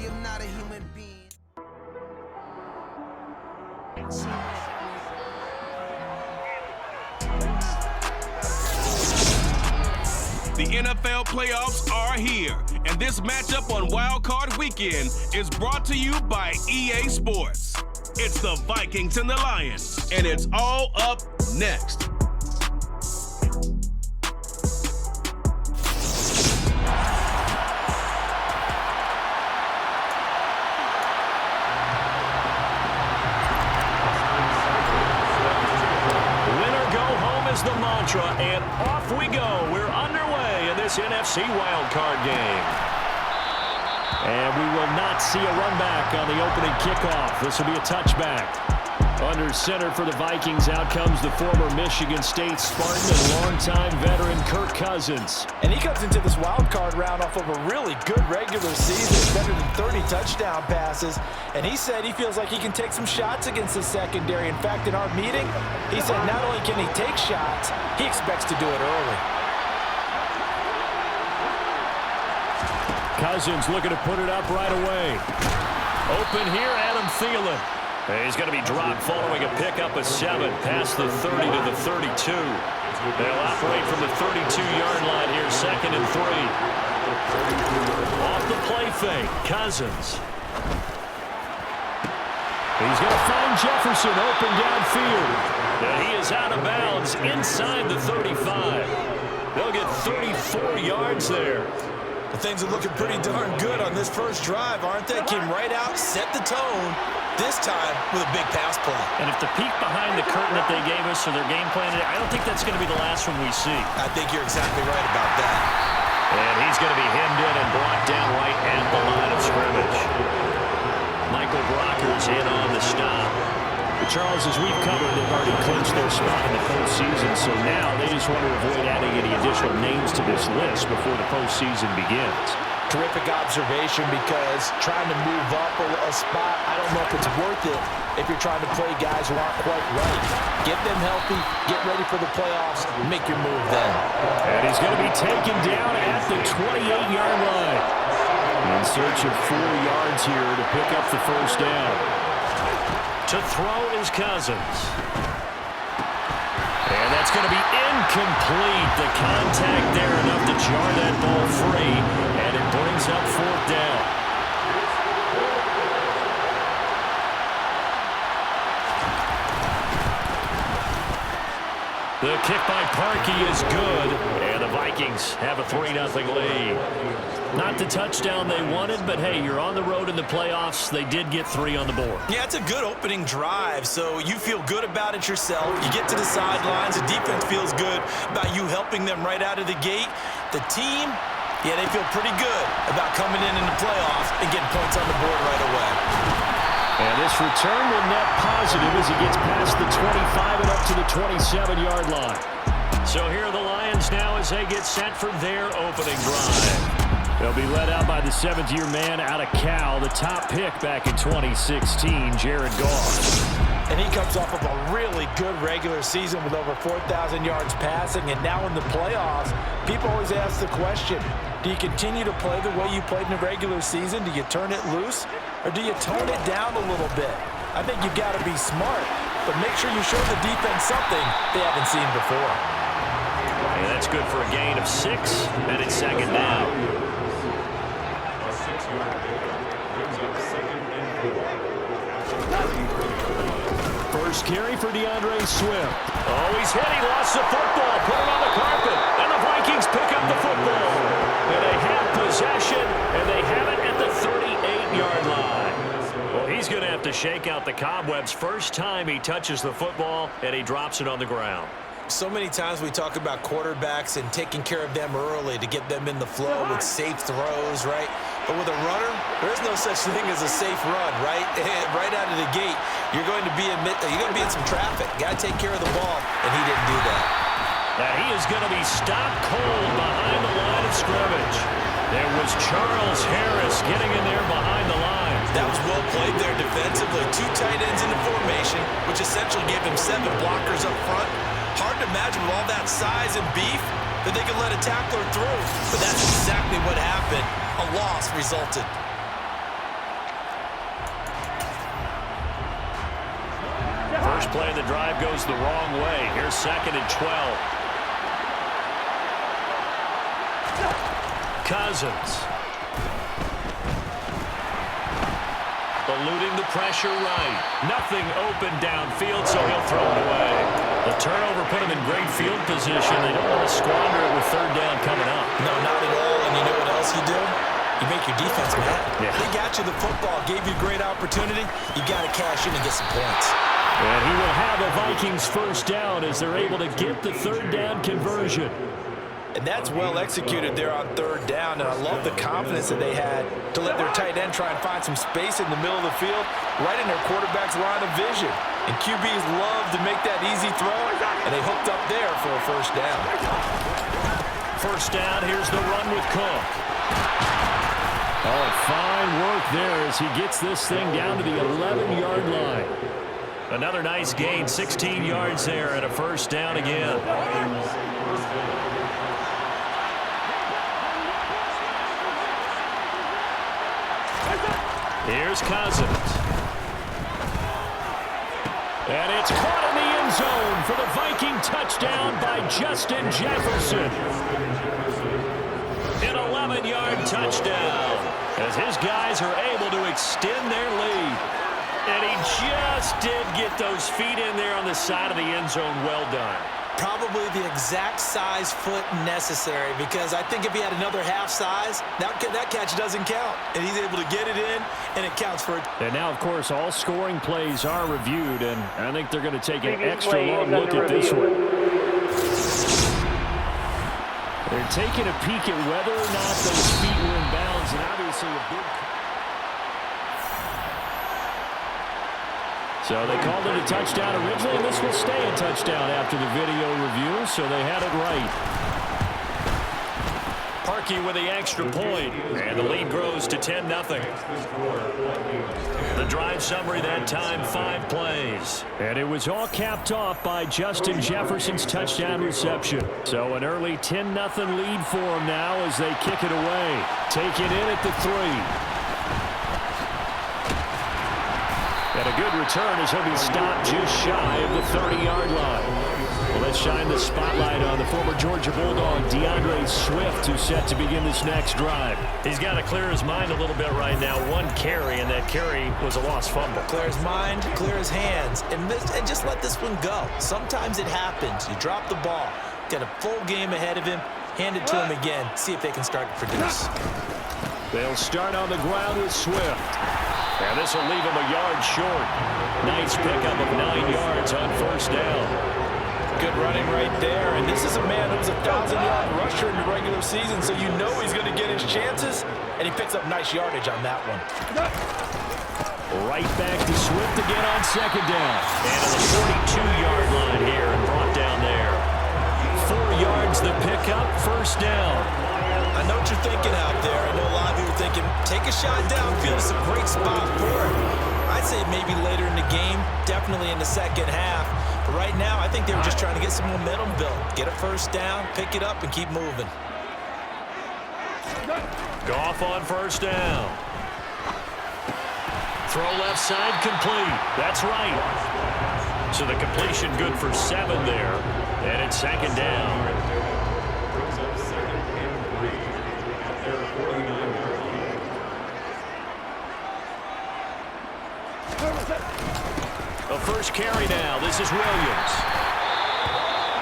am not a human being. The NFL playoffs are here, and this matchup on Wild Card Weekend is brought to you by EA Sports. It's the Vikings and the Lions, and it's all up next. The mantra, and off we go. We're underway in this NFC wildcard game. And we will not see a run back on the opening kickoff. This will be a touchback. Under center for the Vikings, out comes the former Michigan State Spartan and longtime veteran Kirk Cousins. And he comes into this wild card round off of a really good regular season, better than 30 touchdown passes. And he said he feels like he can take some shots against the secondary. In fact, in our meeting, he said not only can he take shots, he expects to do it early. Cousins looking to put it up right away. Open here, Adam Thielen. He's going to be dropped following a pickup of 7 past the 30 to the 32. They'll operate from the 32-yard line here, 2nd and 3. Off the play fake, Cousins. He's going to find Jefferson open downfield. And he is out of bounds inside the 35. They'll get 34 yards there. Well, things are looking pretty darn good on this first drive, aren't they? Came right out, set the tone, this time with a big pass play. And if the peek behind the curtain that they gave us or their game plan, I don't think that's going to be the last one we see. I think you're exactly right about that. And he's going to be hemmed in and brought down right at the line of scrimmage. Michael Brocker's in on the stop. Charles, as we've covered, they've already clinched their spot in the postseason, so now they just want to avoid adding any additional names to this list before the postseason begins. Terrific observation, because trying to move up a spot, I don't know if it's worth it if you're trying to play guys who aren't quite right. Get them healthy, get ready for the playoffs, make your move then. And he's going to be taken down at the 28-yard line. In search of 4 yards here to pick up the first down. To throw is Cousins. And that's going to be incomplete. The contact there enough to jar that ball free. And it brings up 4th down. The kick by Parkey is good. And the Vikings have a 3-0 lead. Not the touchdown they wanted, but hey, you're on the road in the playoffs. They did get 3 on the board. Yeah, it's a good opening drive, so you feel good about it yourself. You get to the sidelines, the defense feels good about you helping them right out of the gate. The team, yeah, they feel pretty good about coming in the playoffs and getting points on the board right away. And this return will net positive as he gets past the 25 and up to the 27-yard line. So here are the Lions now as they get set for their opening drive. They'll be led out by the 7th-year man out of Cal, the top pick back in 2016, Jared Goff. And he comes off of a really good regular season with over 4,000 yards passing. And now in the playoffs, people always ask the question, do you continue to play the way you played in the regular season? Do you turn it loose? Or do you tone it down a little bit? I think you've got to be smart, but make sure you show the defense something they haven't seen before. And that's good for a gain of 6, and it's 2nd down. First carry for DeAndre Swift. Oh, he's hit. He lost the football. Put it on the carpet. And the Vikings pick up the football. And they have possession, and they have it at the 38-yard line. Well, he's going to have to shake out the cobwebs first time he touches the football, and he drops it on the ground. So many times we talk about quarterbacks and taking care of them early to get them in the flow with safe throws, right? But with a runner, there's no such thing as a safe run, right? Right out of the gate, you're going to be in some traffic. Got to take care of the ball, and he didn't do that. Now he is going to be stopped cold behind the line of scrimmage. There was Charles Harris getting in there behind the line. That was well played there defensively. 2 tight ends in the formation, which essentially gave him 7 blockers up front. Hard to imagine with all that size and beef that they could let a tackler through. But that's exactly what happened. A loss resulted. play of the drive goes the wrong way. Here's 2nd and 12. Cousins. Eluding the pressure right. Nothing open downfield, so he'll throw it away. The turnover put him in great field position. They don't want to squander it with 3rd down coming up. No, not at all. And you know what else you do? You make your defense mad. Yeah. They got you the football, gave you a great opportunity. You got to cash in and get some points. And he will have a Vikings 1st down as they're able to get the 3rd down conversion. And that's well executed there on 3rd down. And I love the confidence that they had to let their tight end try and find some space in the middle of the field, right in their quarterback's line of vision. And QBs love to make that easy throw, and they hooked up there for a 1st down. 1st down, here's the run with Cook. Oh, fine work there as he gets this thing down to the 11-yard line. Another nice gain, 16 yards there, and a 1st down again. Here's Cousins. And it's caught in the end zone for the Viking touchdown by Justin Jefferson. An 11-yard touchdown as his guys are able to extend their lead. And he just did get those feet in there on the side of the end zone. Well done. Probably the exact size foot necessary, because I think if he had another half size, that catch doesn't count. And he's able to get it in, and it counts for it. And now, of course, all scoring plays are reviewed, and I think they're going to take an extra long look at this one. They're taking a peek at whether or not those feet were in bounds, and obviously a big... So they called it a touchdown originally, and this will stay a touchdown after the video review, so they had it right. Parkey with the extra point, and the lead grows to 10-0. The drive summary that time, 5 plays. And it was all capped off by Justin Jefferson's touchdown reception. So an early 10-0 lead for them now as they kick it away. Take it in at the 3. And a good return as he'll be stopped just shy of the 30-yard line. Well, let's shine the spotlight on the former Georgia Bulldog, DeAndre Swift, who's set to begin this next drive. He's got to clear his mind a little bit right now. 1 carry, and that carry was a lost fumble. Clear his mind, clear his hands, and just let this one go. Sometimes it happens. You drop the ball, got a full game ahead of him, hand it to him again, see if they can start to produce. They'll start on the ground with Swift. And this will leave him a yard short. Nice pickup of 9 yards on 1st down. Good running right there. And this is a man who was a 1,000-yard rusher in the regular season, so you know he's going to get his chances. And he picks up nice yardage on that one. Right back to Swift again on 2nd down. And on the 42-yard line here and brought down there. 4 yards the pickup, 1st down. I know what you're thinking out there. I know a lot of you are thinking, take a shot downfield. It's a great spot for it. I'd say maybe later in the game, definitely in the 2nd half. But right now, I think they were just trying to get some momentum built. Get a 1st down, pick it up, and keep moving. Goff on 1st down. Throw left side, complete. That's right. So the completion good for 7 there. And it's 2nd down. The first carry now. This is Williams.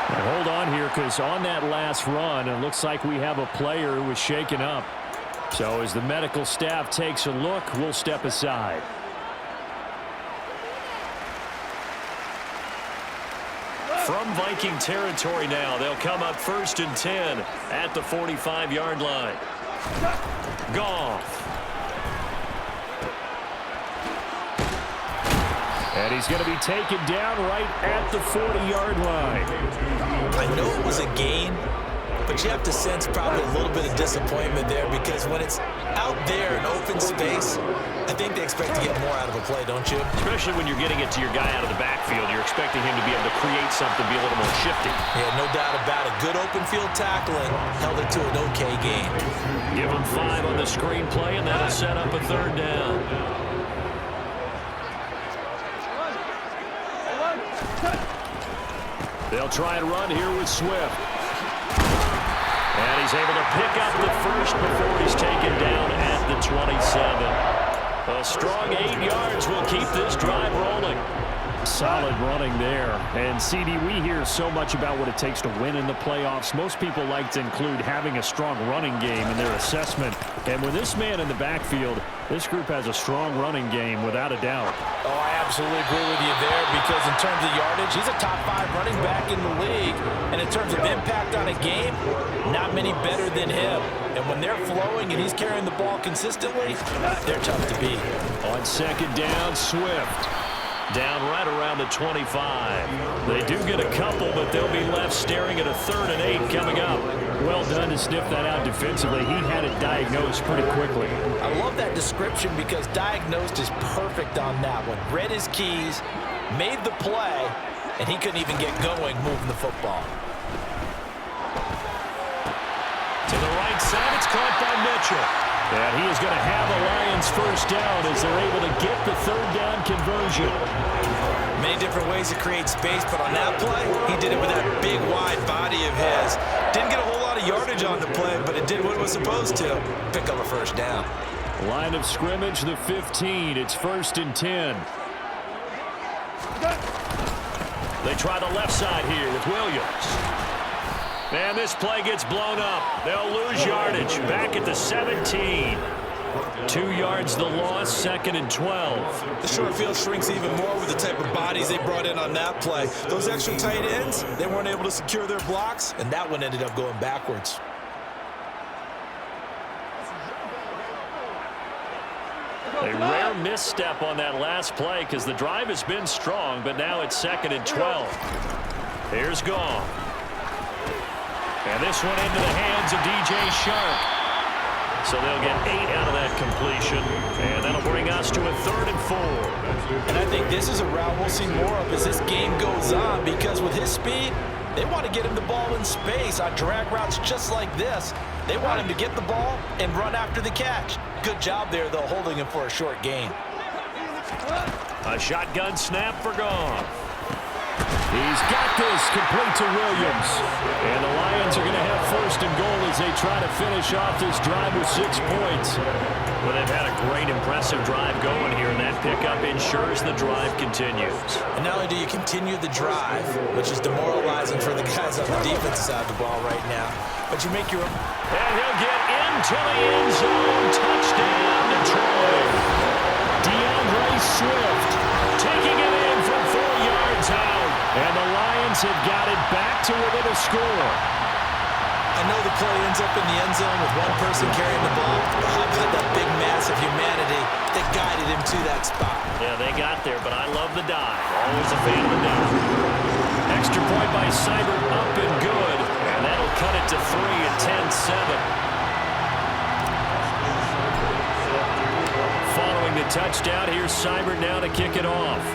And hold on here, because on that last run, it looks like we have a player who was shaken up. So as the medical staff takes a look, we'll step aside. From Viking territory now, they'll come up 1st and 10 at the 45-yard line. Goff. And he's going to be taken down right at the 40-yard line. I know it was a gain, but you have to sense probably a little bit of disappointment there, because when it's out there in open space, I think they expect to get more out of a play, don't you? Especially when you're getting it to your guy out of the backfield. You're expecting him to be able to create something, be a little more shifty. Yeah, no doubt about it. Good open field tackling held it to an okay gain. Give him 5 on the screen play, and that'll set up a 3rd down. They'll try and run here with Swift. And he's able to pick up the first before he's taken down at the 27. A strong 8 yards will keep this drive rolling. Solid running there. And CD, we hear so much about what it takes to win in the playoffs. Most people like to include having a strong running game in their assessment. And with this man in the backfield, this group has a strong running game without a doubt. Oh, I absolutely agree with you there, because in terms of yardage, he's a top 5 running back in the league. And in terms of impact on a game, not many better than him. And when they're flowing and he's carrying the ball consistently, they're tough to beat. On second down, Swift. Down right around the 25. They do get a couple, but they'll be left staring at a 3rd and 8 coming up. Well done to sniff that out defensively. He had it diagnosed pretty quickly. I love that description, because diagnosed is perfect on that one. Read his keys, made the play, and he couldn't even get going moving the football. To the right side, it's caught by Mitchell. And he is going to have a Lions first down as they're able to get the 3rd down conversion. Many different ways to create space, but on that play, he did it with that big, wide body of his. Didn't get a whole lot of yardage on the play, but it did what it was supposed to. Pick up a first down. Line of scrimmage, the 15. It's 1st and 10. They try the left side here with Williams. And this play gets blown up. They'll lose yardage. Back at the 17. 2 yards the loss, 2nd and 12. The short field shrinks even more with the type of bodies they brought in on that play. Those extra tight ends, they weren't able to secure their blocks. And that one ended up going backwards. A rare misstep on that last play, because the drive has been strong, but now it's 2nd and 12. Here's Goff. And this one into the hands of DJ Sharp. So they'll get 8 out of that completion. And that'll bring us to a 3rd and 4. And I think this is a route we'll see more of as this game goes on, because with his speed, they want to get him the ball in space on drag routes just like this. They want him to get the ball and run after the catch. Good job there, though, holding him for a short gain. A shotgun snap for Goff. He's got this, complete to Williams. And the Lions are going to have 1st and goal as they try to finish off this drive with 6 points. Well, they've had a great, impressive drive going here, and that pickup ensures the drive continues. And not only do you continue the drive, which is demoralizing for the guys on the defensive side of the ball right now, but you make your own. And he'll get into the end zone. Touchdown, Detroit. DeAndre Swift taking it in from 4 yards out. And the Lions have got it back to within a score. I know the play ends up in the end zone with one person carrying the ball, but how about that big mass of humanity that guided him to that spot? Yeah, they got there, but I love the dive. Always a fan of the dive. Extra point by Seibert, up and good. And that'll cut it to 3 at 10-7. Following the touchdown, here's Seibert now to kick it off.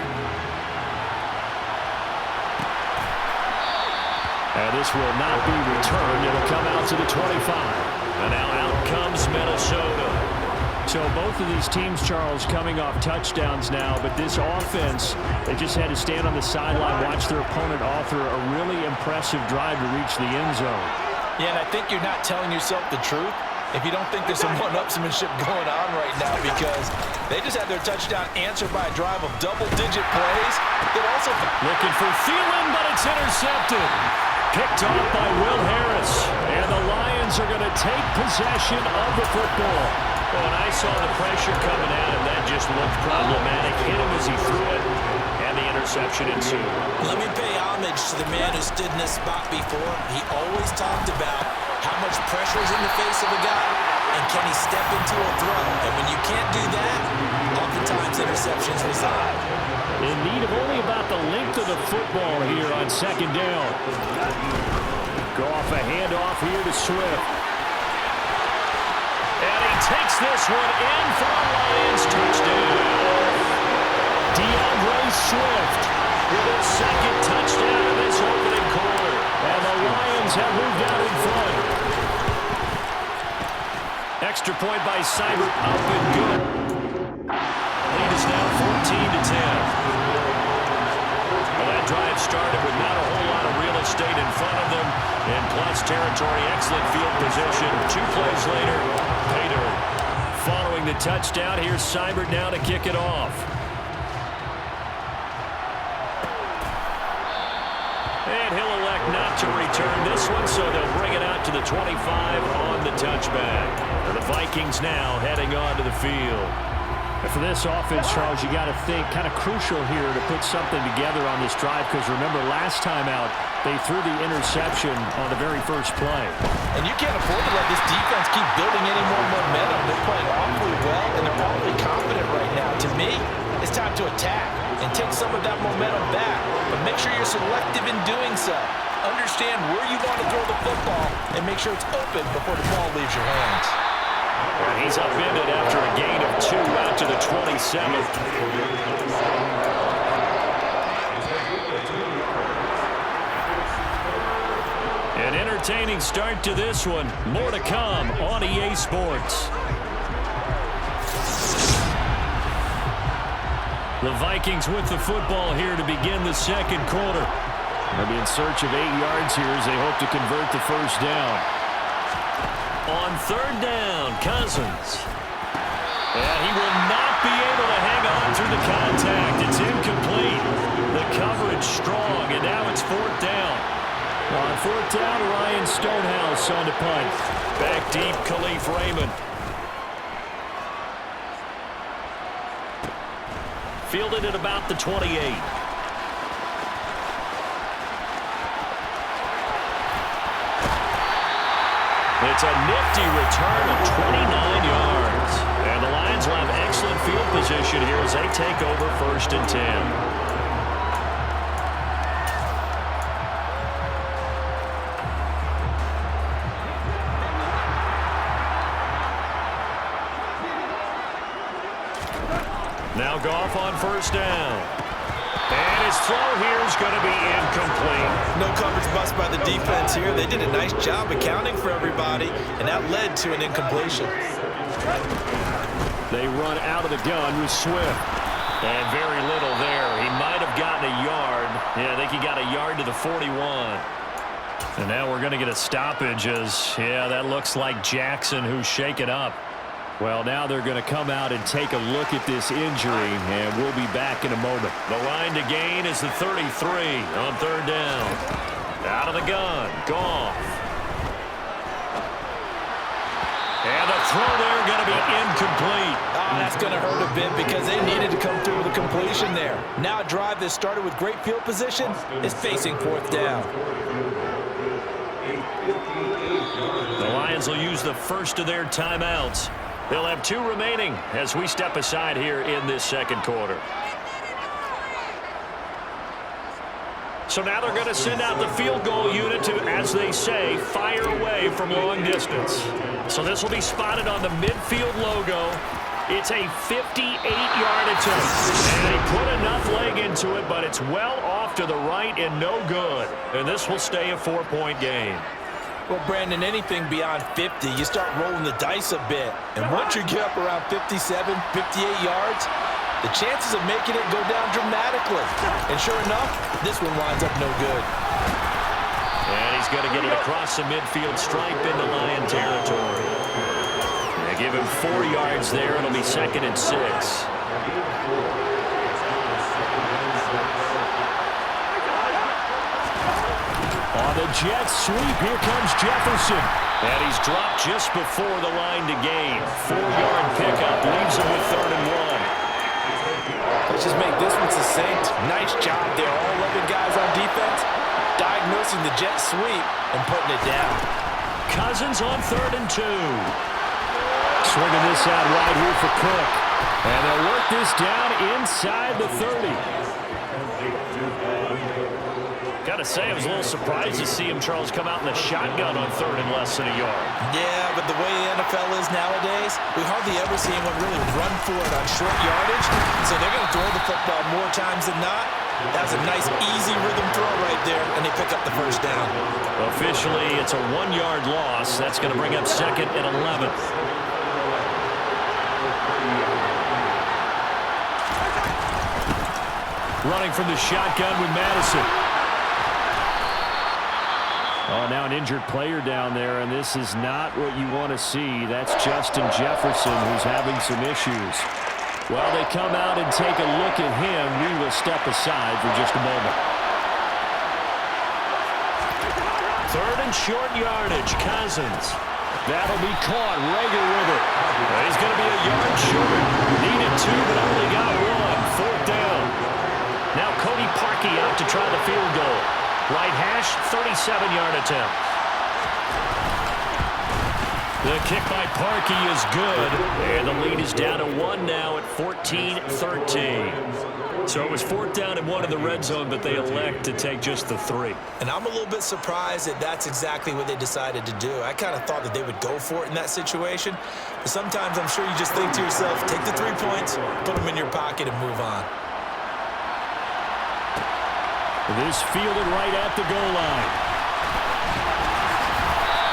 And this will not be returned. It'll come out to the 25. And now out comes Minnesota. So both of these teams, Charles, coming off touchdowns now, but this offense, they just had to stand on the sideline, watch their opponent author a really impressive drive to reach the end zone. Yeah, and I think you're not telling yourself the truth if you don't think there's some one-upsmanship going on right now, because they just had their touchdown answered by a drive of double-digit plays. They're also looking for Thielen, but it's intercepted. Picked off by Will Harris. And the Lions are going to take possession of the football. Well, and I saw the pressure coming at him. That just looked problematic. Hit him as he threw it, and the interception ensued. Let me pay homage to the man who stood in this spot before. He always talked about how much pressure is in the face of a guy, and can he step into a throw. And when you can't do that, oftentimes interceptions reside. In need of only about the length of the football here on 2nd down. Go off a handoff here to Swift. And he takes this one in for a Lions touchdown. DeAndre Swift with his 2nd touchdown in this opening quarter. And the Lions have moved out in front. Extra point by Seibert, up and good. Lead is now 14-10. Well, that drive started with not a whole lot of real territory. Excellent field position. 2 plays later, pay dirt. Following the touchdown, here's Seibert now to kick it off. And he'll elect not to return this one, so they'll bring it out to the 25 on the touchback. And the Vikings now heading onto the field. And for this offense, Charles, you got to think kind of crucial here to put something together on this drive, because remember last time out they threw the interception on the very first play. And you can't afford to let this defense keep building any more momentum. They're playing awfully well, and they're awfully confident right now. To me, it's time to attack and take some of that momentum back. But make sure you're selective in doing so. Understand where you want to throw the football and make sure it's open before the ball leaves your hands. And he's upended after a gain of 2 out to the 27th. An entertaining start to this one. More to come on EA Sports. The Vikings with the football here to begin the second quarter. They'll be in search of 8 yards here as they hope to convert the first down. On third down, Cousins. And he will not be able to hang on through the contact. It's incomplete. The coverage strong, and now it's fourth down. On fourth down, Ryan Stonehouse on the punt. Back deep, Khalif Raymond. Fielded at about the 28. It's a nifty return of 29 yards. And the Lions will have excellent field position here as they take over first and 10. Now Goff on first down. And his throw here is going to be incomplete. No coverage bust by the defense here. They did a nice job accounting for everybody, and that led to an incompletion. They run out of the gun with Swift. And very little there. He might have gotten a yard. Yeah, I think he got a yard to the 41. And now we're going to get a stoppage as, yeah, that looks like Jackson who's shaken up. Well, now they're going to come out and take a look at this injury, and we'll be back in a moment. The line to gain is the 33 on third down. Out of the gun, Goff. And the throw there going to be incomplete. That's going to hurt a bit because they needed to come through with a completion there. Now a drive that started with great field position is facing fourth down. The Lions will use the first of their timeouts. They'll have 2 remaining as we step aside here in this second quarter. So now they're going to send out the field goal unit to, as they say, fire away from long distance. So this will be spotted on the midfield logo. It's a 58-yard attempt. And they put enough leg into it, but it's well off to the right and no good. And this will stay a 4-point game. Well, Brandon, anything beyond 50, you start rolling the dice a bit. And once you get up around 57, 58 yards, the chances of making it go down dramatically. And sure enough, this one winds up no good. And he's going to get it across the midfield stripe into Lion territory. They give him 4 yards there. It'll be 2nd and 6. On the jet sweep, here comes Jefferson. And he's dropped just before the line to gain. 4-yard pickup leaves him with 3rd and 1. Let's just make this one succinct. Nice job there. All 11 guys on defense diagnosing the jet sweep and putting it down. Cousins on 3rd and 2. Swinging this out wide here for Cook. And they'll work this down inside the 30. Got to say, I was a little surprised to see him, Charles, come out in the shotgun on 3rd and less than a yard. Yeah, but the way the NFL is nowadays, we hardly ever see anyone really run for it on short yardage. So they're going to throw the football more times than not. That's a nice, easy rhythm throw right there, and they pick up the first down. Officially, it's a 1-yard loss. That's going to bring up 2nd and 11. Running from the shotgun with Madison. Oh, now an injured player down there, and this is not what you want to see. That's Justin Jefferson, who's having some issues. Well, they come out and take a look at him. We will step aside for just a moment. 3rd and short yardage. Cousins. That'll be caught. Rager with it. He's going to be a yard short. Needed 2, but only got 1. 4th down. Now Cody Parkey out to try the field goal. Right hash, 37-yard attempt. The kick by Parkey is good. And the lead is down to 1 now at 14-13. So it was 4th down and 1 in the red zone, but they elect to take just the 3. And I'm a little bit surprised that that's exactly what they decided to do. I kind of thought that they would go for it in that situation. But sometimes I'm sure you just think to yourself, take the 3 points, put them in your pocket, and move on. This fielded right at the goal line.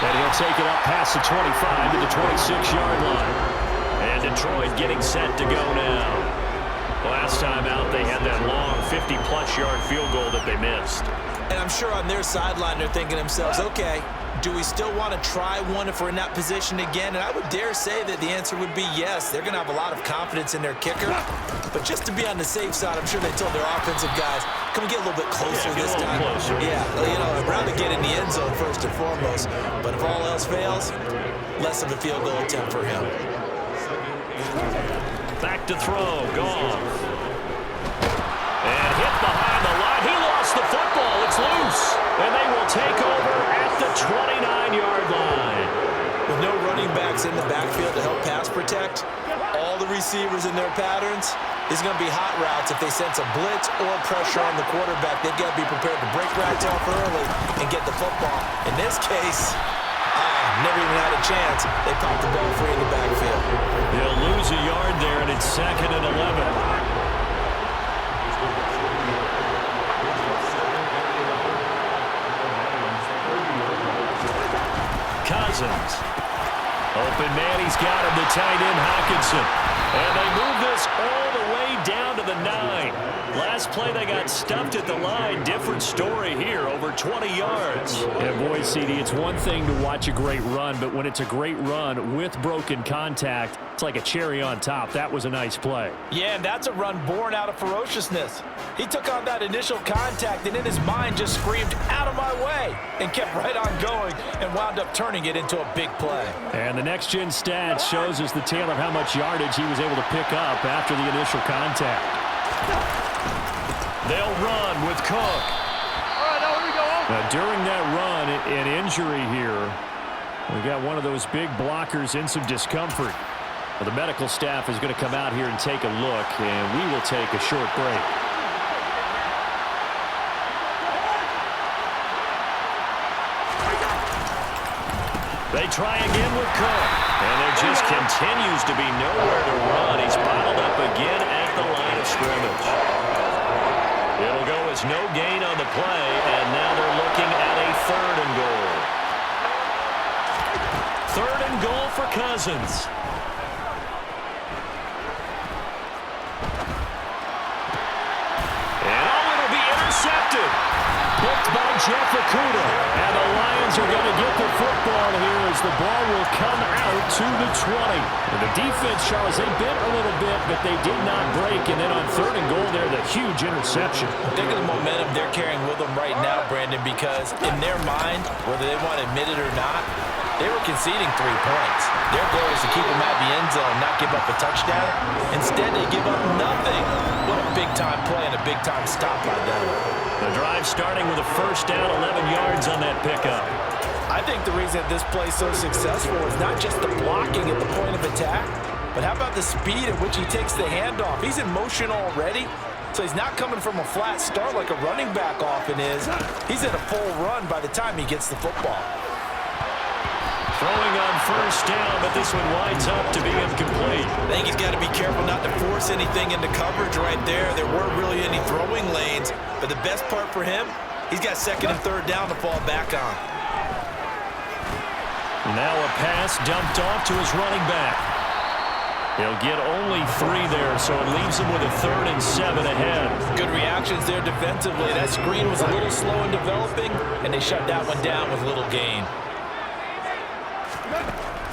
And he'll take it up past the 25 to the 26-yard line. And Detroit getting set to go now. Last time out, they had that long 50-plus yard field goal that they missed. And I'm sure on their sideline, they're thinking to themselves, okay, do we still want to try one if we're in that position again? And I would dare say that the answer would be yes. They're going to have a lot of confidence in their kicker. But just to be on the safe side, I'm sure they told their offensive guys, can we get a little bit closer this time? Closer. Yeah, you know, I'd rather get in the end zone first and foremost. But if all else fails, less of a field goal attempt for him. Back to throw. Goff. And hit behind the line. He lost the football. It's loose. And they will take over at the 29-yard line. With no running backs in the backfield to help pass protect, all the receivers in their patterns, is going to be hot routes if they sense a blitz or pressure on the quarterback. They've got to be prepared to break routes off early and get the football. In this case, never even had a chance. They popped the ball free in the backfield. They'll lose a yard there, and it's 2nd and 11. Cousins. Open man, he's got him, the tight end, Hockenson. And they move this all the way down to the 9. Last play, they got stuffed at the line. Different story here, over 20 yards. Yeah, boy, CD, it's one thing to watch a great run, but when it's a great run with broken contact, it's like a cherry on top. That was a nice play. Yeah, and that's a run born out of ferociousness. He took on that initial contact and in his mind just screamed, out of my way, and kept right on going and wound up turning it into a big play. And the next-gen stats shows us the tale of how much yardage he was able to pick up after the initial contact. They'll run with Cook. Now, during that run, an injury here. We got one of those big blockers in some discomfort. Well, the medical staff is going to come out here and take a look, and we will take a short break. They try again with Cook. And there just continues to be nowhere to run. He's bottled up again at the line of scrimmage. It'll go as no gain on the play, and now they're looking at a 3rd and goal. 3rd and goal for Cousins. And it'll be intercepted. Picked by Jeff Okudah. And the Lions are going to get the football here as the ball will come out to the 20. And the defense, Charles, they bit a little bit, but they did not break. And then on 3rd and goal there, the huge interception. Think of the momentum they're carrying with them right now, Brandon, because in their mind, whether they want to admit it or not, they were conceding 3 points. Their goal is to keep them out of the end zone, not give up a touchdown. Instead, they give up nothing. What a big-time play and a big-time stop by them. The drive starting with a 1st down, 11 yards on that pickup. I think the reason that this play is so successful is not just the blocking at the point of attack, but how about the speed at which he takes the handoff? He's in motion already, so he's not coming from a flat start like a running back often is. He's in a full run by the time he gets the football. Throwing on 1st down, but this one winds up to be incomplete. I think he's got to be careful not to force anything into coverage right there. There weren't really any throwing lanes, but the best part for him, he's got 2nd and 3rd down to fall back on. Now a pass dumped off to his running back. He'll get only 3 there, so it leaves him with a 3rd and 7 ahead. Good reactions there defensively. That screen was a little slow in developing, and they shut that one down with little gain.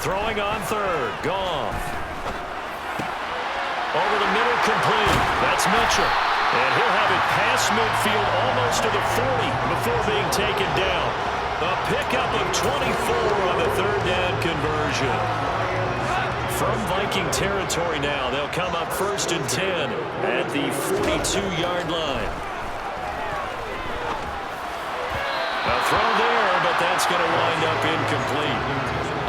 Throwing on 3rd. Goff. Over the middle, complete. That's Mitchell. And he'll have it past midfield almost to the 40 before being taken down. A pickup of 24 on the 3rd down conversion. From Viking territory now, they'll come up 1st and 10 at the 42-yard line. A throw there, but that's going to wind up incomplete.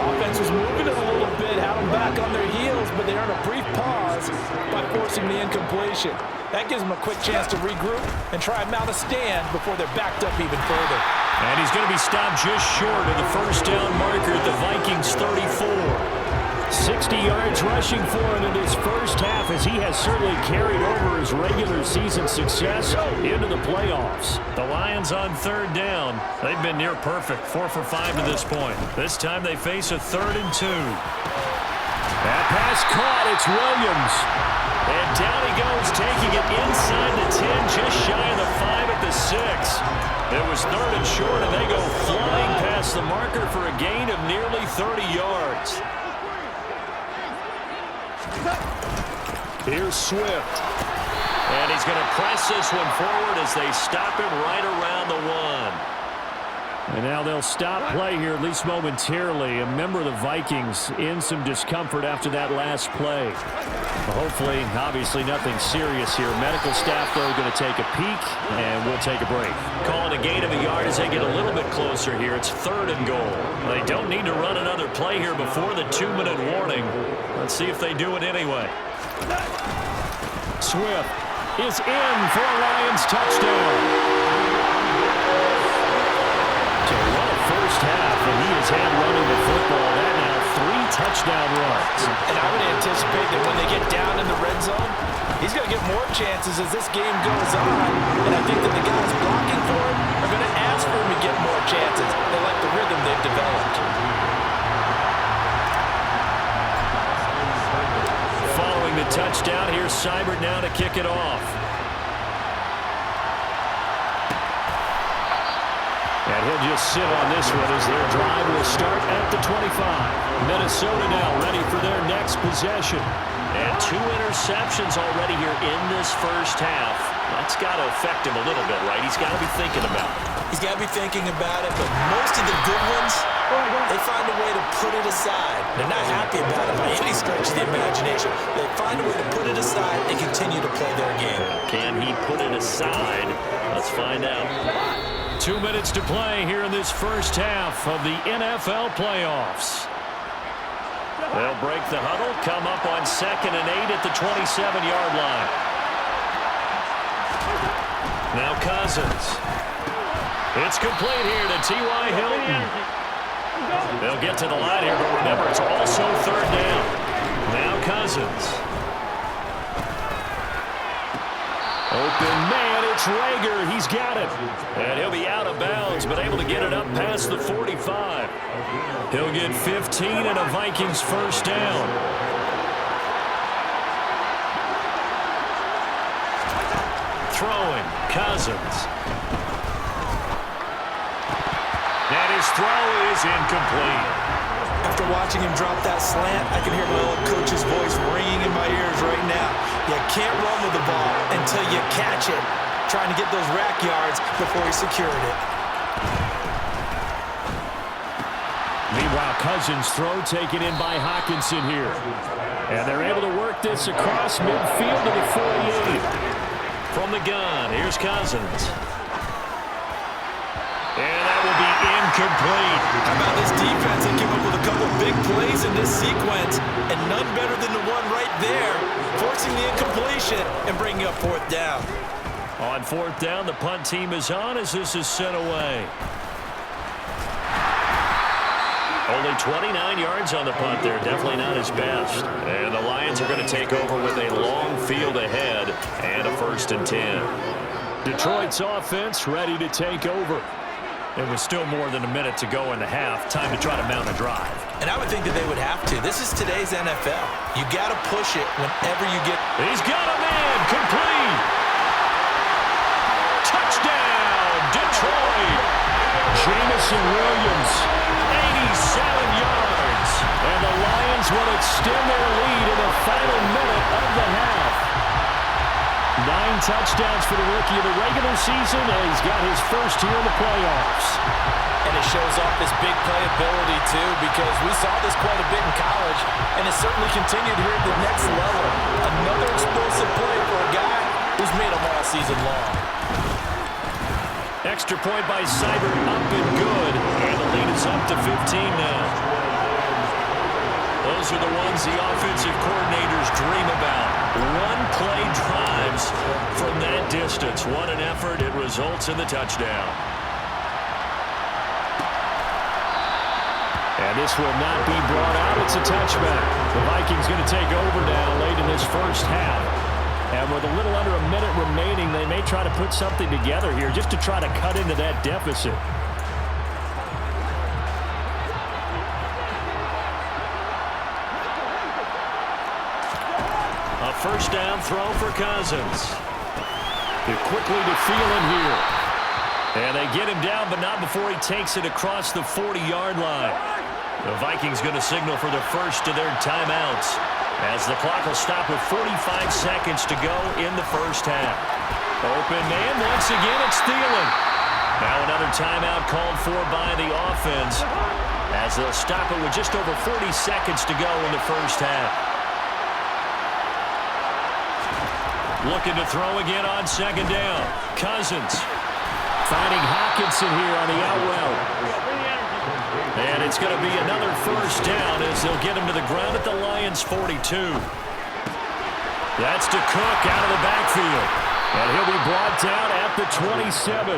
Offense was moving it a little bit, had them back on their heels, but they earned a brief pause by forcing the incompletion. That gives them a quick chance to regroup and try and mount a stand before they're backed up even further. And he's going to be stopped just short of the 1st down marker at the Vikings 34. 60 yards rushing for him in his first half, as he has certainly carried over his regular season success into the playoffs. The Lions on 3rd down. They've been near perfect, 4 for 5 to this point. This time they face a 3rd and 2. That pass caught. It's Williams. And down he goes, taking it inside the 10, just shy of the 5 at the 6. It was 3rd and short, and they go flying past the marker for a gain of nearly 30 yards. Here's Swift. And he's going to press this one forward as they stop him right around the 1. And now they'll stop play here, at least momentarily. A member of the Vikings in some discomfort after that last play. Hopefully, obviously, nothing serious here. Medical staff, though, going to take a peek, and we'll take a break. Calling a gain of a yard as they get a little bit closer here. It's 3rd and goal. They don't need to run another play here before the 2-minute warning. Let's see if they do it anyway. Swift is in for a Lions touchdown. So what a first half, and he has had running the football. That now 3 touchdown runs. And I would anticipate that when they get down in the red zone, he's going to get more chances as this game goes on. And I think that the guys blocking for him are going to ask for him to get more chances. They like the rhythm they've developed. Following the touchdown, here's Seibert now to kick it off. And he'll just sit on this one as their drive will start at the 25. Minnesota now ready for their next possession. And 2 interceptions already here in this first half. That's got to affect him a little bit, right? He's got to be thinking about it. He's got to be thinking about it, but most of the good ones, they find a way to put it aside. They're not happy about it by any stretch of the imagination. They find a way to put it aside and continue to play their game. Can he put it aside? Let's find out. 2 minutes to play here in this first half of the NFL playoffs. They'll break the huddle, come up on 2nd and 8 at the 27-yard line. Now Cousins. It's complete here to T.Y. Hilton. They'll get to the line here, but remember, it's also 3rd down. Now Cousins. Open man, it's Rager. He's got it. And he'll be out of bounds, but able to get it up past the 45. He'll get 15 and a Vikings first down. Throwing, Cousins. And his throw is incomplete. After watching him drop that slant, I can hear my old coach's voice ringing in my ears right now. You can't run with the ball until you catch it. Trying to get those rack yards before he secured it. Meanwhile, Cousins' throw taken in by Hawkinson here. And they're able to work this across midfield to the 48. From the gun, here's Cousins. And that will be incomplete. How about this defense? They came up with a couple big plays in this sequence, and none better than the one right there, forcing the incompletion and bringing up 4th down. On 4th down, the punt team is on as this is sent away. Only 29 yards on the punt there. Definitely not his best. And the Lions are going to take over with a long field ahead and a 1st and 10. Detroit's offense ready to take over. And with still more than a minute to go in the half, time to try to mount a drive. And I would think that they would have to. This is today's NFL. You got to push it whenever you get. He's got a man, complete. Touchdown, Detroit. Jamison Williams, 87 yards. and the Lions will extend their lead in the final minute of the half. 9 touchdowns for the rookie of the regular season, and he's got his first here in the playoffs. And it shows off his big playability, too, because we saw this quite a bit in college, and it certainly continued here at the next level. Another explosive play for a guy who's made them all season long. Extra point by Seibert, up and good. And the lead is up to 15 now. Those are the ones the offensive coordinators dream about. One-play drives from that distance. What an effort. It results in the touchdown. And this will not be brought out. It's a touchback. The Vikings going to take over now late in this first half. And with a little under a minute remaining, they may try to put something together here just to try to cut into that deficit. A first down throw for Cousins. They're quickly to Thielen here. And they get him down, but not before he takes it across the 40-yard line. The Vikings going to signal for the first of their timeouts, as the clock will stop with 45 seconds to go in the first half. Open man, once again it's Thielen. Now another timeout called for by the offense, as they'll stop it with just over 40 seconds to go in the first half. Looking to throw again on second down. Cousins Finding Hawkinson here on the out route. And it's going to be another first down as they'll get him to the ground at the Lions' 42. That's to Cook out of the backfield. And he'll be brought down at the 27.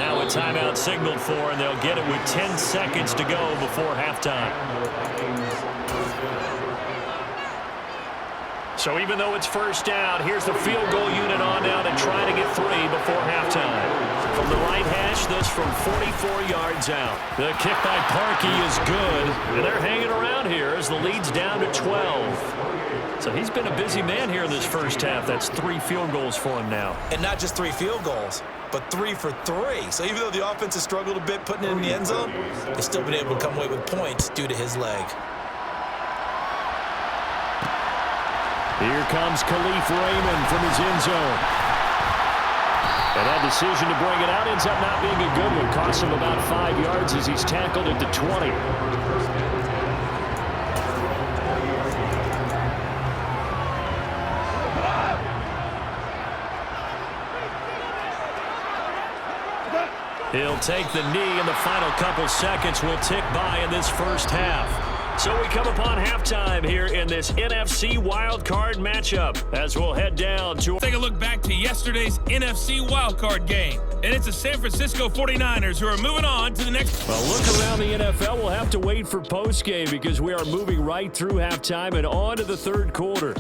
Now a timeout signaled for, and they'll get it with 10 seconds to go before halftime. So even though it's first down, here's the field goal unit on now to try to get 3 before halftime. From the right hash, this from 44 yards out. The kick by Parkey is good, and they're hanging around here as the lead's down to 12. So he's been a busy man here in this first half. That's 3 field goals for him now. And not just 3 field goals, but 3 for 3. So even though the offense has struggled a bit putting it in the end zone, they've still been able to come away with points due to his leg. Here comes Khalif Raymond from his end zone. And that decision to bring it out ends up not being a good one. Costs him about 5 yards as he's tackled at the 20. He'll take the knee, and the final couple seconds will tick by in this first half. So we come upon halftime here in this NFC wildcard matchup as we'll head down to... Take a look back to yesterday's NFC wildcard game. And it's the San Francisco 49ers who are moving on to the next... Well, look around the NFL. We'll have to wait for postgame because we are moving right through halftime and on to the third quarter.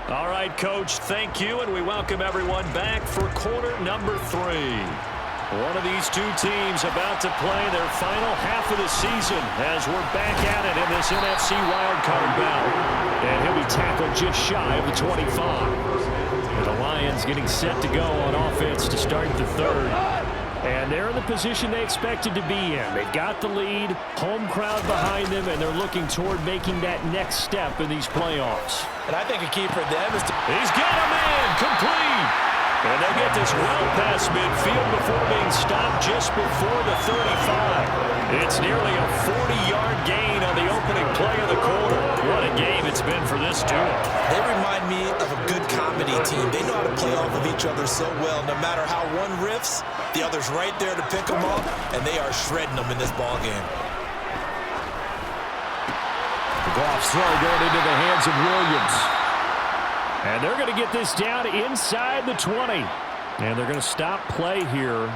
All right, Coach, thank you, and we welcome everyone back for quarter number 3. One of these two teams about to play their final half of the season as we're back at it in this NFC wildcard bout. And he'll be tackled just shy of the 25. And the Lions getting set to go on offense to start the third. And they're in the position they expected to be in. They've got the lead, home crowd behind them, and they're looking toward making that next step in these playoffs. And I think a key for them is to... He's got a man, complete. And they'll get this well past midfield before being stopped just before the 35. It's nearly a 40-yard gain on the opening play of the quarter. What a game it's been for this duo. They remind me of a good comedy team. They know how to play off of each other so well. No matter how one riffs, the other's right there to pick them up, and they are shredding them in this ball game. The Goff's throw going into the hands of Williams. And they're going to get this down inside the 20. And they're going to stop play here.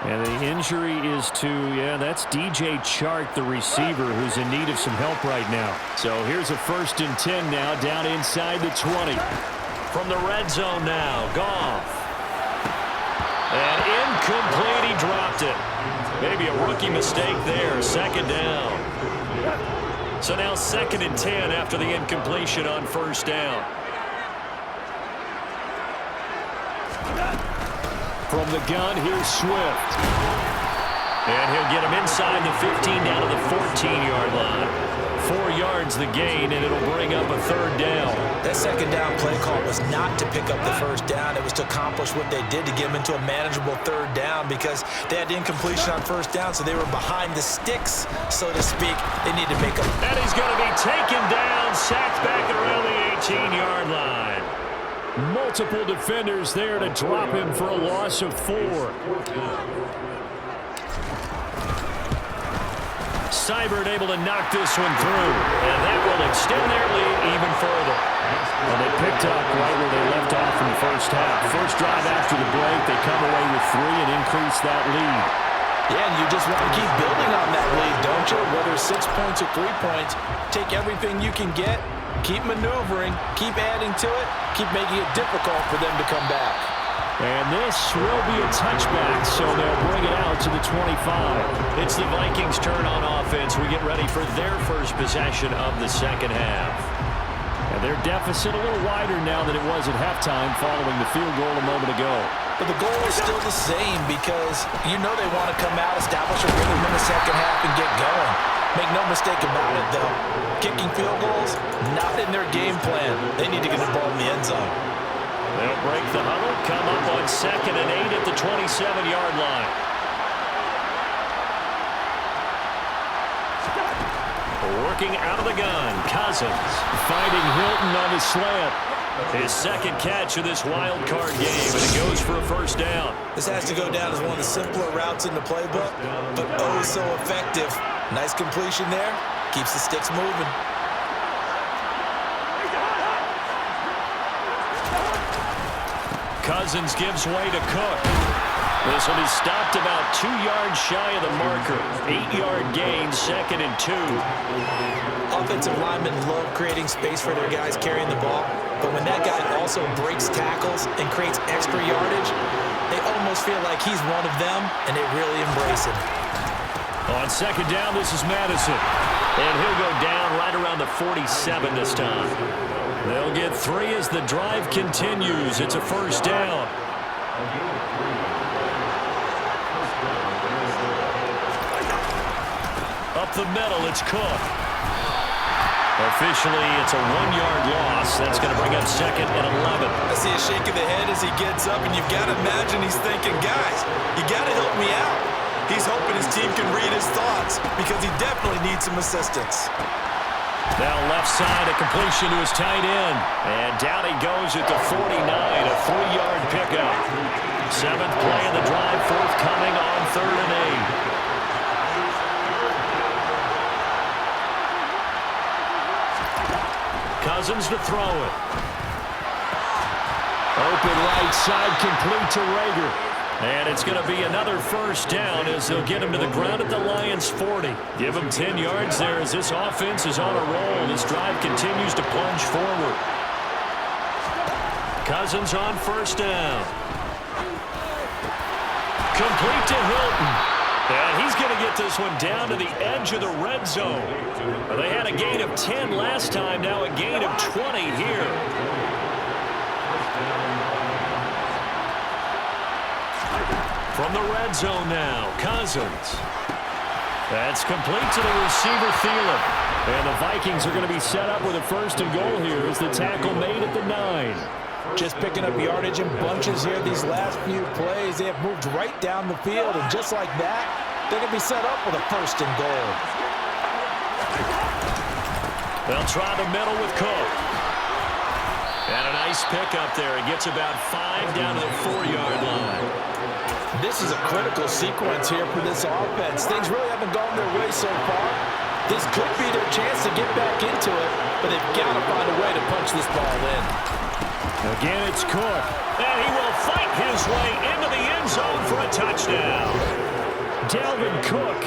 And the injury is to, that's DJ Chark, the receiver, who's in need of some help right now. So here's a 1st and 10 now, down inside the 20. From the red zone now, Goff. And incomplete, he dropped it. Maybe a rookie mistake there, second down. So now 2nd and 10 after the incompletion on first down. From the gun, here's Swift. And he'll get him inside the 15 down to the 14-yard line. 4 yards the gain, and it'll bring up a 3rd down. That second down play call was not to pick up the first down. It was to accomplish what they did to get him into a manageable 3rd down because they had incompletion on first down, so they were behind the sticks, so to speak. They need to make them. And he's going to be taken down, sacked back around the 18-yard line. Multiple defenders there to drop him for a loss of 4. Seibert able to knock this one through, and that will extend their lead even further. And they picked up right where they left off in the first half. First drive after the break, they come away with 3 and increase that lead. Yeah, and you just want to keep building on that lead, don't you? Whether it's 6 points or 3 points, take everything you can get, keep maneuvering, keep adding to it, keep making it difficult for them to come back. And this will be a touchback, so they'll bring it out to the 25. It's the Vikings' turn on offense. We get ready for their first possession of the second half. And their deficit a little wider now than it was at halftime following the field goal a moment ago. But the goal is still the same because you know they want to come out, establish a rhythm in the second half, and get going. Make no mistake about it, though. Kicking field goals, not in their game plan. They need to get the ball in the end zone. They'll break the huddle, come up on 2nd and 8 at the 27-yard line. Working out of the gun, Cousins. Finding Hilton on the slant. His 2nd catch of this wild card game, and it goes for a first down. This has to go down as one of the simpler routes in the playbook, but oh so effective. Nice completion there. Keeps the sticks moving. Cousins gives way to Cook. This will be stopped about 2 yards shy of the marker. 8-yard gain, 2nd and 2. Offensive linemen love creating space for their guys carrying the ball, but when that guy also breaks tackles and creates extra yardage, they almost feel like he's one of them, and they really embrace him. On 2nd down, this is Madison. And he'll go down right around the 47 this time. They'll get 3 as the drive continues. It's a first down. Up the middle, it's Cook. Officially, it's a 1-yard loss. That's going to bring up 2nd and 11. I see a shake of the head as he gets up, and you've got to imagine he's thinking, guys, you got to help me out. He's hoping his team can read his thoughts because he definitely needs some assistance. Now left side, a completion to his tight end. And down he goes at the 49, a 3-yard pickup. 7th play of the drive, forthcoming on 3rd and 8. Cousins to throw it. Open right side, complete to Rager. And it's going to be another first down as they'll get him to the ground at the Lions' 40. Give him 10 yards there as this offense is on a roll. This drive continues to plunge forward. Cousins on first down. Complete to Hilton. And he's going to get this one down to the edge of the red zone. They had a gain of 10 last time, now a gain of 20 here. From the red zone now, Cousins. That's complete to the receiver, Thielen. And the Vikings are going to be set up with a 1st and goal here as the tackle made at the 9. Just picking up yardage in bunches here these last few plays. They have moved right down the field, and just like that, they're going to be set up with a 1st and goal. They'll try the middle with Cook. And a nice pickup there. He gets about 5 down to the 4-yard line. This is a critical sequence here for this offense. Things really haven't gone their way so far. This could be their chance to get back into it, but they've got to find a way to punch this ball in. Again, it's Cook. And he will fight his way into the end zone for a touchdown. Dalvin Cook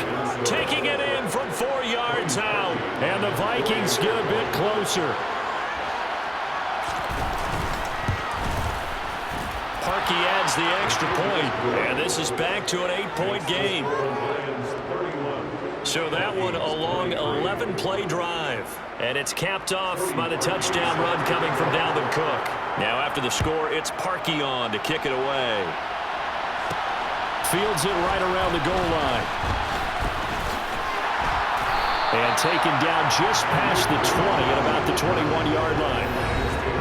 Taking it in from 4 yards out. And the Vikings get a bit closer. Park he adds the extra point. And this is back to an 8-point game. So that one a long 11-play drive. And it's capped off by the touchdown run coming from Dalvin Cook. Now after the score, it's Parkey on to kick it away. Fields it right around the goal line. And taken down just past the 20 at about the 21-yard line.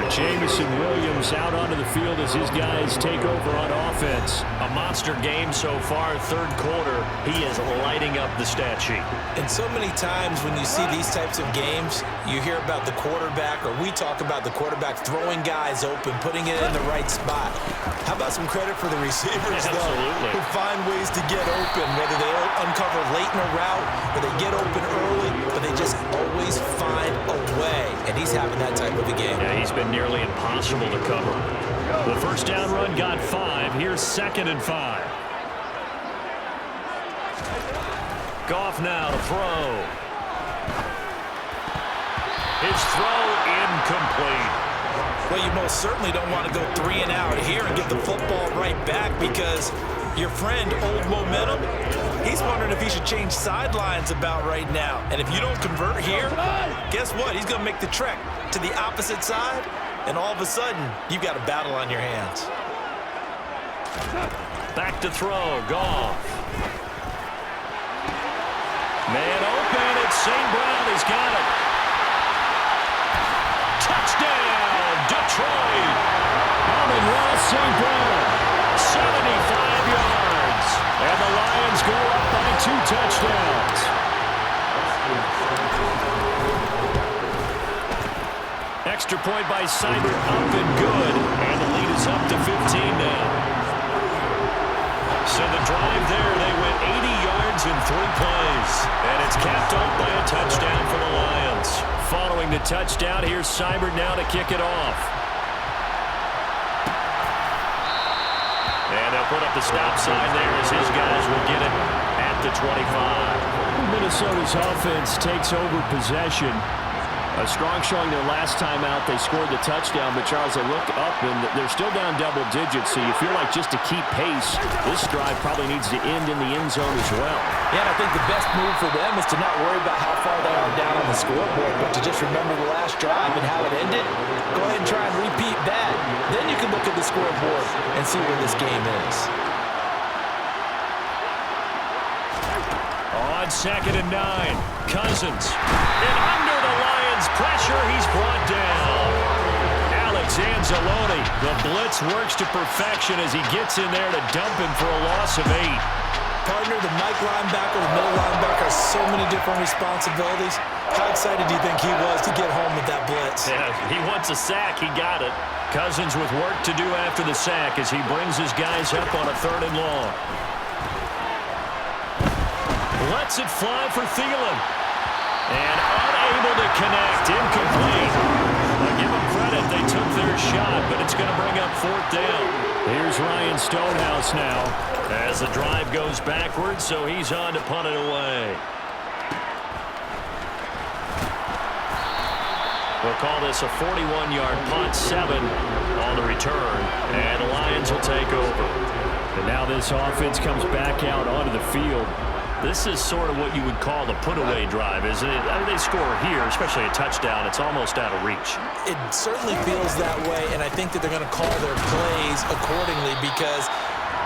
Jamison Williams out onto the field as his guys take over on offense. A monster game so far, third quarter. He is lighting up the stat sheet. And so many times when you see these types of games, you hear about the quarterback, or we talk about the quarterback throwing guys open, putting it in the right spot. How about some credit for the receivers, though, who find ways to get open, whether they uncover late in a route or they get open early, but they just always find a way. And he's having that type of a game. Yeah, he's been nearly impossible to cover. The first down run got 5. Here's 2nd and 5. Goff now to throw. His throw incomplete. Well, you most certainly don't want to go 3 and out here and give the football right back, because your friend, Old Momentum, he's wondering if he should change sidelines about right now. And if you don't convert here, guess what? He's going to make the trek to the opposite side, and all of a sudden, you've got a battle on your hands. Back to throw, Goff. Man open, it's St. Brown, he's got it. Touchdown, Detroit. Amon-Ra St. Brown, 75 yards. and the Lions go up by 2 touchdowns. Extra point by Seibert, up and good, and the lead is up to 15 now. So the drive there, they went 80 yards in 3 plays, and it's capped off by a touchdown for the Lions. Following the touchdown, here's Seibert now to kick it off. And they'll put up the stop sign there as his guys will get it at the 25. Minnesota's offense takes over possession. A strong showing their last time out. They scored the touchdown, but Charles, they look up and they're still down double digits, so you feel like just to keep pace, this drive probably needs to end in the end zone as well. Yeah, and I think the best move for them is to not worry about how far they are down on the scoreboard, but to just remember the last drive and how it ended. Go ahead and try and repeat that. Then you can look at the scoreboard and see where this game is. On 2nd and 9, Cousins. And under the Lions' pressure, he's brought down. Alex Anzalone, the blitz works to perfection as he gets in there to dump him for a loss of 8. Partner, the Mike linebacker, the middle linebacker, has so many different responsibilities. How excited do you think he was to get home with that blitz? Yeah, he wants a sack. He got it. Cousins with work to do after the sack as he brings his guys up on a 3rd and long. Lets it fly for Thielen. And unable to connect. Incomplete. I'll give them credit. They took their shot, but it's going to bring up 4th down. Here's Ryan Stonehouse now. As the drive goes backwards, so he's on to punt it away. We'll call this a 41-yard punt, 7 on the return, and the Lions will take over. And now this offense comes back out onto the field. This is sort of what you would call the put-away drive, isn't it? I mean, they score here, especially a touchdown. It's almost out of reach. It certainly feels that way, and I think that they're going to call their plays accordingly, because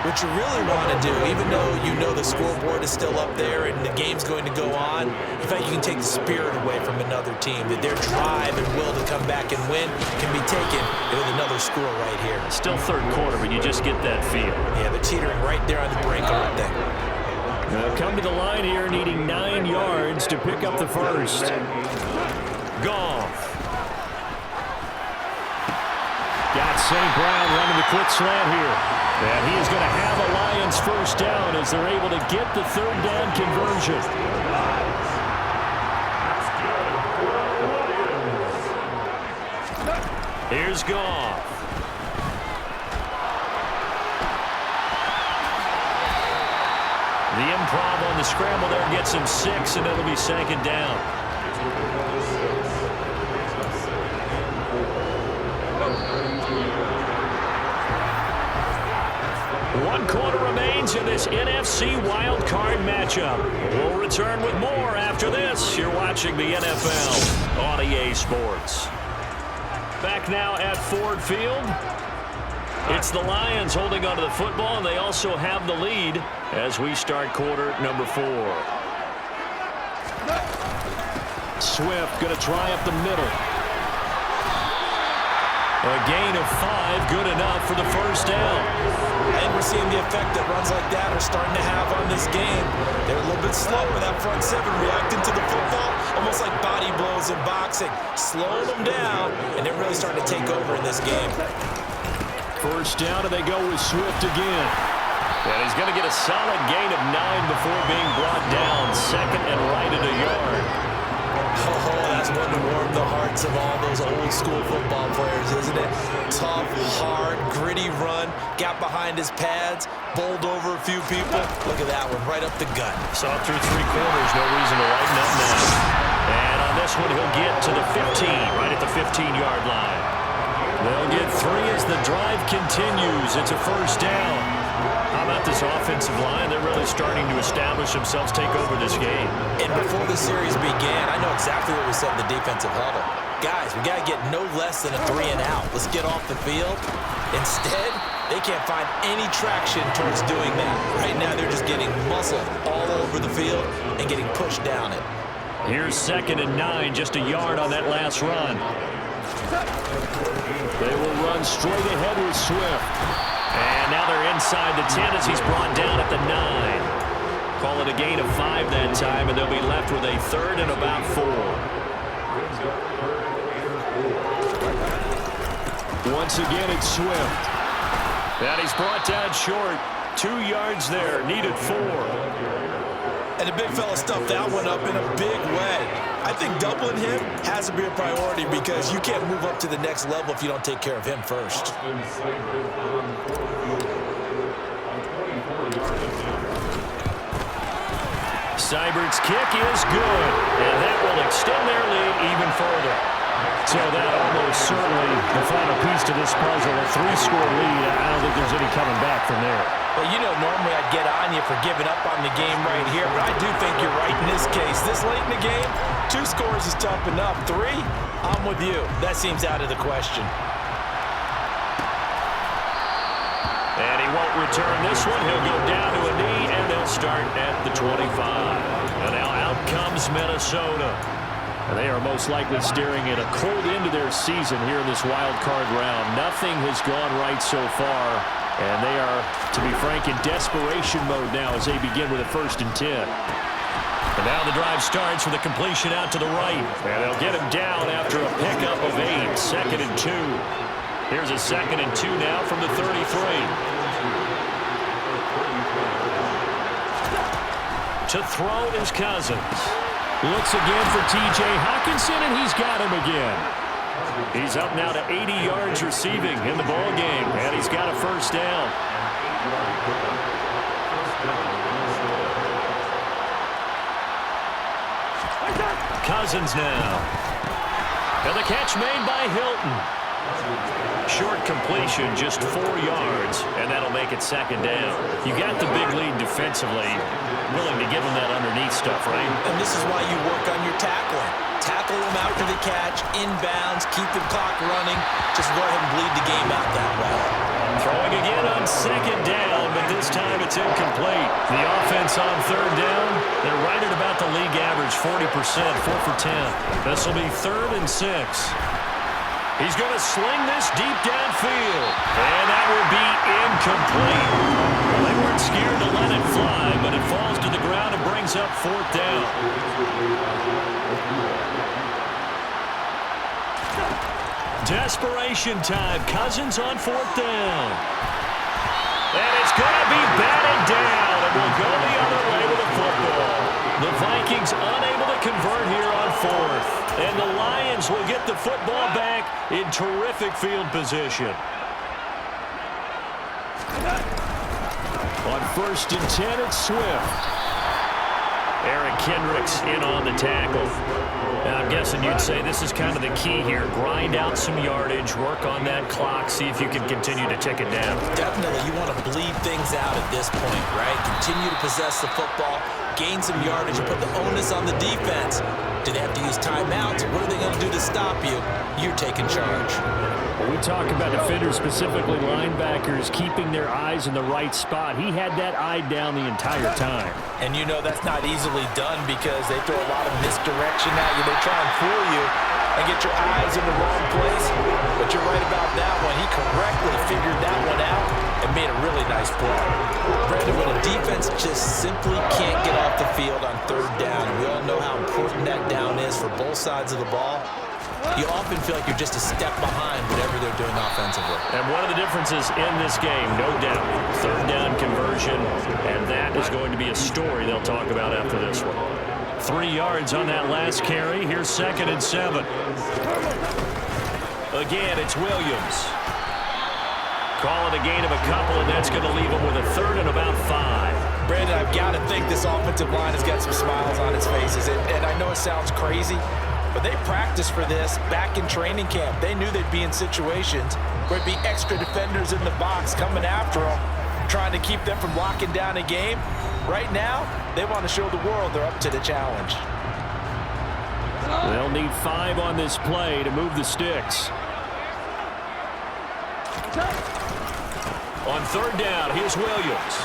what you really want to do, even though you know the scoreboard is still up there and the game's going to go on, in fact, you can take the spirit away from another team, that their drive and will to come back and win can be taken with another score right here. Still 3rd quarter, but you just get that feel. Yeah, they're teetering right there on the brink, aren't they? They'll come to the line here needing 9 yards to pick up the first. Goff. Got St. Brown running the quick slant here. And he is going to have a Lions first down as they're able to get the 3rd down conversion. Here's Goff. The improv on the scramble there gets him 6, and it'll be 2nd down. One quarter remains in this NFC Wild Card matchup. We'll return with more after this. You're watching the NFL on EA Sports. Back now at Ford Field. It's the Lions holding onto the football, and they also have the lead as we start quarter number 4. Swift going to try up the middle. A gain of 5, good enough for the first down. And we're seeing the effect that runs like that are starting to have on this game. They're a little bit slower, that front 7 reacting to the football, almost like body blows in boxing. Slowing them down, and they're really starting to take over in this game. First down, and they go with Swift again. And he's going to get a solid gain of 9 before being brought down. Second and right at a yard. Oh, that's one to warm the hearts of all those old school football players, isn't it? Tough, hard, gritty run, got behind his pads, bowled over a few people. Look at that one, right up the gut. Saw through 3 quarters, no reason to lighten up now. And on this one, he'll get to the 15, right at the 15-yard line. They'll get 3 as the drive continues. It's a first down. How about this offensive line? They're really starting to establish themselves, take over this game. And before the series began, I know exactly what we said in the defensive huddle. Guys, we got to get no less than a 3 and out. Let's get off the field. Instead, they can't find any traction towards doing that. Right now, they're just getting muscled all over the field and getting pushed down it. Here's 2nd and 9, just a yard on that last run. They will run straight ahead with Swift. And now they're inside the 10 as he's brought down at the 9. Call it a gain of 5 that time, and they'll be left with a 3rd and about 4. Once again, it's Swift. And he's brought down short. 2 yards there, needed 4. And the big fella stuffed that one up in a big way. I think doubling him has to be a priority because you can't move up to the next level if you don't take care of him first. Seibert's kick is good, and that will extend their lead even further. So that almost certainly the final piece to this puzzle, a 3-score lead. I don't think there's any coming back from there. Well, you know, normally I'd get on you for giving up on the game right here, but I do think you're right in this case. This late in the game, 2 scores is tough enough. 3, I'm with you. That seems out of the question. And he won't return this one. He'll go down to a knee, and they'll start at the 25. And now out comes Minnesota. And they are most likely staring at a cold end to their season here in this wild card round. Nothing has gone right so far, and they are, to be frank, in desperation mode now as they begin with a 1st and 10. And now the drive starts with a completion out to the right. And they'll get him down after a pickup of 8. 2nd and 2. Here's a 2nd and 2 now from the 33. To throw is Cousins. Looks again for T.J. Hockenson, and he's got him again. He's up now to 80 yards receiving in the ball game, and he's got a first down. Cousins now. And the catch made by Hilton. Short completion, just 4 yards, and that'll make it 2nd down. You got the big lead defensively. Willing to give him that underneath stuff, right? And this is why you work on your tackling. Tackle him after the catch, inbounds, keep the clock running. Just go ahead and bleed the game out that way. Throwing again on 2nd down, but this time it's incomplete. The offense on 3rd down, they're right at about the league average, 40%, 4 for 10. This will be 3rd and 6. He's going to sling this deep downfield, and that will be incomplete. Well, they weren't scared to let it fly, but it falls to the ground and brings up 4th down. Desperation time. Cousins on 4th down. And it's going to be batted down, and we'll go the other way with the football. The Vikings unable to convert here on 4th. And the Lions will get the football back in terrific field position. On 1st and 10, it's Swift. Eric Kendricks in on the tackle. And I'm guessing you'd say this is kind of the key here. Grind out some yardage, work on that clock, see if you can continue to tick it down. Definitely, you want to bleed things out at this point, right? Continue to possess the football, gain some yardage, and put the onus on the defense. Do they have to use timeouts? What are they going to do to stop you? You're taking charge. When we talk about defenders, specifically linebackers, keeping their eyes in the right spot, he had that eye down the entire time. And you know that's not easily done because they throw a lot of misdirection at you. They try and fool you and get your eyes in the wrong place. But you're right about that one. He correctly figured that one out and made a really nice play. Brandon, when a defense just simply can't get off the field on third down, and we all know how important that down is for both sides of the ball, you often feel like you're just a step behind whatever they're doing offensively. And one of the differences in this game, no doubt, third down conversion, and that is going to be a story they'll talk about after this one. 3 yards on that last carry. Here's 2nd and 7. Again, it's Williams. Call it a gain of a couple, and that's going to leave him with a 3rd and about 5. Brandon, I've got to think this offensive line has got some smiles on its faces. And I know it sounds crazy, but they practiced for this back in training camp. They knew they'd be in situations where it'd be extra defenders in the box coming after them, trying to keep them from locking down a game. Right now, they want to show the world they're up to the challenge. They'll need 5 on this play to move the sticks. On 3rd down, here's Williams.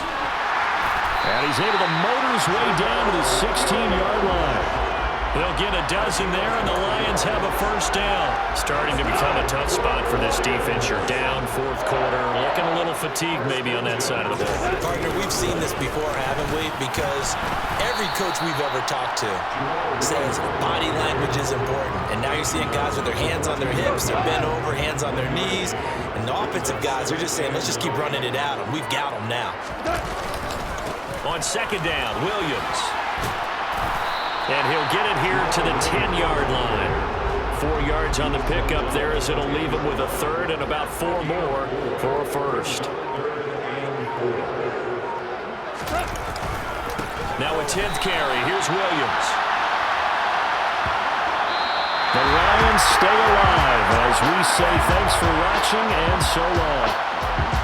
And he's able to motor his way down to the 16-yard line. They'll get a dozen there, and the Lions have a 1st down. Starting to become a tough spot for this defense. You're down 4th quarter, looking a little fatigued maybe on that side of the ball. Partner, we've seen this before, haven't we? Because every coach we've ever talked to says body language is important. And now you're seeing guys with their hands on their hips, they're bent over, hands on their knees. And the offensive guys are just saying, let's just keep running it out. And we've got them now. On 2nd down, Williams. And he'll get it here to the 10-yard line. 4 yards on the pickup there as it'll leave him with a 3rd and about 4 more for a 1st. Now a 10th carry. Here's Williams. The Lions stay alive as we say thanks for watching and so long.